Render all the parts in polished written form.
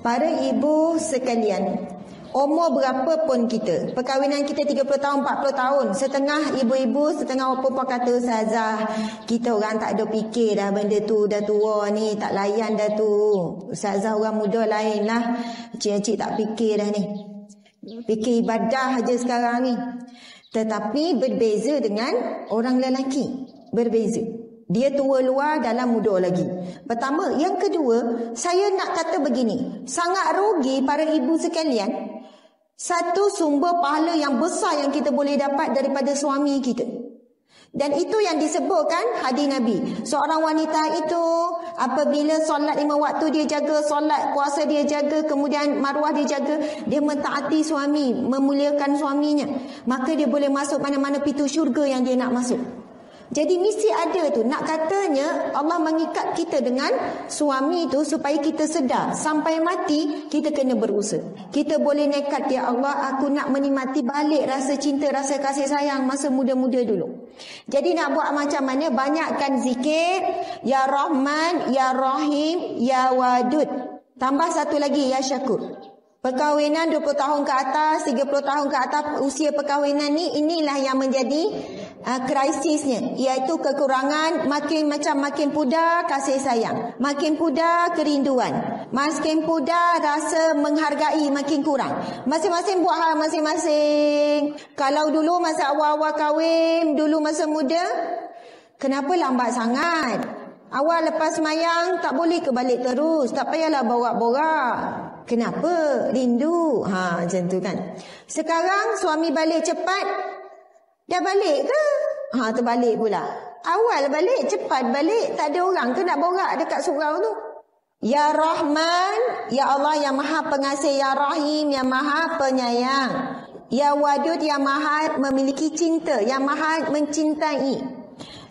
Para ibu sekalian, umur berapa pun kita, perkahwinan kita 30 tahun, 40 tahun, setengah ibu-ibu, setengah perempuan kata, Ustazah, kita orang tak ada fikir dah benda tu, dah tua ni, tak layan dah tu. Ustazah orang muda lain lah, cik-cik tak fikir dah ni, fikir ibadah aja sekarang ni. Tetapi berbeza dengan orang lelaki, berbeza. Dia tua luar, dalam muda lagi. Pertama. Yang kedua, saya nak kata begini, sangat rugi para ibu sekalian. Satu sumber pahala yang besar yang kita boleh dapat daripada suami kita. Dan itu yang disebutkan hadis Nabi. Seorang wanita itu apabila solat 5 waktu dia jaga, solat puasa dia jaga, kemudian maruah dia jaga, dia mentaati suami, memuliakan suaminya, maka dia boleh masuk mana-mana pintu syurga yang dia nak masuk. Jadi mesti ada tu. Nak katanya Allah mengikat kita dengan suami tu supaya kita sedar sampai mati kita kena berusaha. Kita boleh nekat, ya Allah, aku nak menikmati balik rasa cinta, rasa kasih sayang masa muda-muda dulu. Jadi nak buat macam mana? Banyakkan zikir, Ya Rahman, Ya Rahim, Ya Wadud. Tambah satu lagi, Ya Syakur. Perkahwinan 20 tahun ke atas, 30 tahun ke atas usia perkahwinan ni, inilah yang menjadi krisisnya, iaitu kekurangan, makin pudar kasih sayang, makin pudar kerinduan, makin pudar rasa menghargai, makin kurang. Masing-masing buat hal masing-masing. Kalau dulu masa awal-awal kahwin, dulu masa muda, kenapa lambat sangat? Awal lepas semayang tak boleh ke balik terus? Tak payahlah borak-borak. Kenapa? Rindu. Macam tu kan. Sekarang suami balik cepat, dah balik ke? Terbalik pula. Awal balik, cepat balik, tak ada orang ke nak borak dekat surau tu? Ya Rahman, Ya Allah yang Maha Pengasih, Ya Rahim yang Maha Penyayang, Ya Wadud yang Maha memiliki cinta, yang Maha mencintai,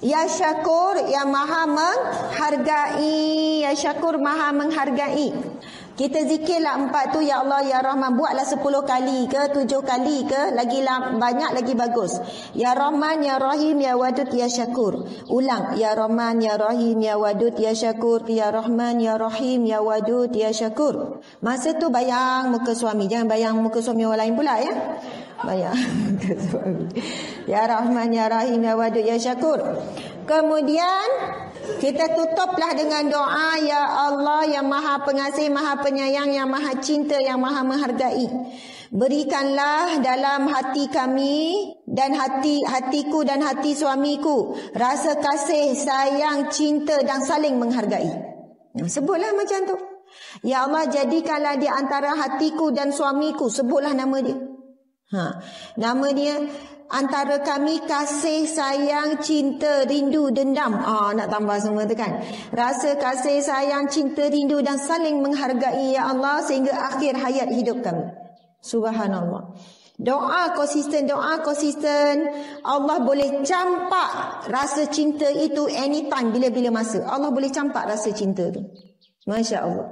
Ya Syakur yang Maha menghargai, Ya Syakur Maha menghargai. Kita zikirlah 4 tu, Ya Allah, Ya Rahman. Buatlah 10 kali ke 7 kali ke, lagi banyak lagi bagus. Ya Rahman, Ya Rahim, Ya Wadud, Ya Syakur. Ulang, Ya Rahman, Ya Rahim, Ya Wadud, Ya Syakur. Ya Rahman, Ya Rahim, Ya Wadud, Ya Syakur. Masa tu bayang muka suami, jangan bayang muka suami orang lain pula ya. Bayang muka suami. Ya Rahman, Ya Rahim, Ya Wadud, Ya Syakur. Kemudian kita tutuplah dengan doa, Ya Allah yang Maha Pengasih, Maha Penyayang, yang Maha Cinta, yang Maha Menghargai. Berikanlah dalam hati kami dan hatiku dan hati suamiku rasa kasih, sayang, cinta dan saling menghargai. Sebutlah macam tu. Ya Allah, jadikanlah di antara hatiku dan suamiku, sebutlah nama dia. Nama dia antara kami kasih, sayang, cinta, rindu, dendam. Nak tambah semua tu kan. Rasa kasih, sayang, cinta, rindu dan saling menghargai, Ya Allah, sehingga akhir hayat hidup kami. Subhanallah. Doa konsisten. Allah boleh campak rasa cinta itu anytime, bila-bila masa. Allah boleh campak rasa cinta tu. Masya Allah.